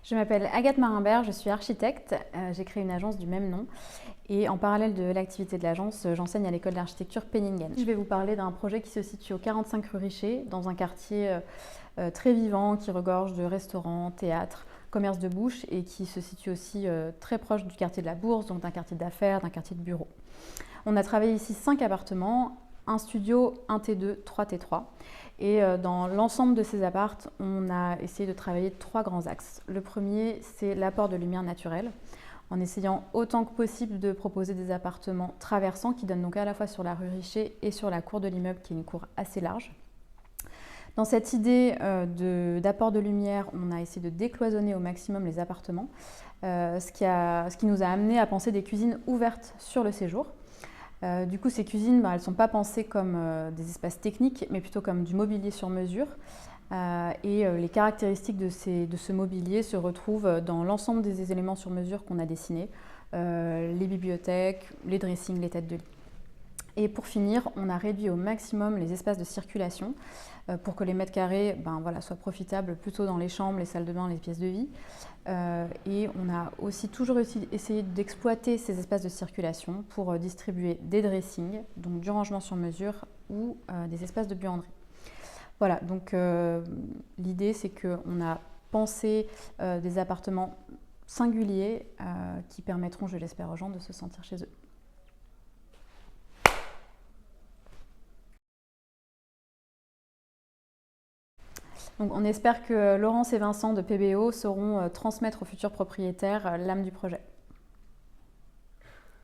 Je m'appelle Agathe Marimbert, je suis architecte. J'ai créé une agence du même nom. Et en parallèle de l'activité de l'agence, j'enseigne à l'école d'architecture Penningen. Je vais vous parler d'un projet qui se situe au 45 rue Richer, dans un quartier très vivant qui regorge de restaurants, théâtres, commerces de bouche et qui se situe aussi très proche du quartier de la Bourse, donc d'un quartier d'affaires, d'un quartier de bureaux. On a travaillé ici 5 appartements, un studio, un T2, 3 T3. Et dans l'ensemble de ces appartes, on a essayé de travailler 3 grands axes. Le premier, c'est l'apport de lumière naturelle, en essayant autant que possible de proposer des appartements traversants qui donnent donc à la fois sur la rue Richer et sur la cour de l'immeuble, qui est une cour assez large. Dans cette idée d'apport de lumière, on a essayé de décloisonner au maximum les appartements, ce qui nous a amené à penser des cuisines ouvertes sur le séjour. Du coup, ces cuisines, elles ne sont pas pensées comme des espaces techniques, mais plutôt comme du mobilier sur mesure. Les caractéristiques de ce mobilier se retrouvent dans l'ensemble des éléments sur mesure qu'on a dessinés, les bibliothèques, les dressings, les têtes de lit. Et pour finir, on a réduit au maximum les espaces de circulation pour que les mètres carrés soient profitables plutôt dans les chambres, les salles de bain, les pièces de vie. Et on a aussi toujours essayé d'exploiter ces espaces de circulation pour distribuer des dressings, donc du rangement sur mesure ou des espaces de buanderie. Voilà, donc l'idée c'est qu'on a pensé des appartements singuliers qui permettront, je l'espère, aux gens de se sentir chez eux. Donc on espère que Laurence et Vincent de PBO sauront transmettre aux futurs propriétaires l'âme du projet.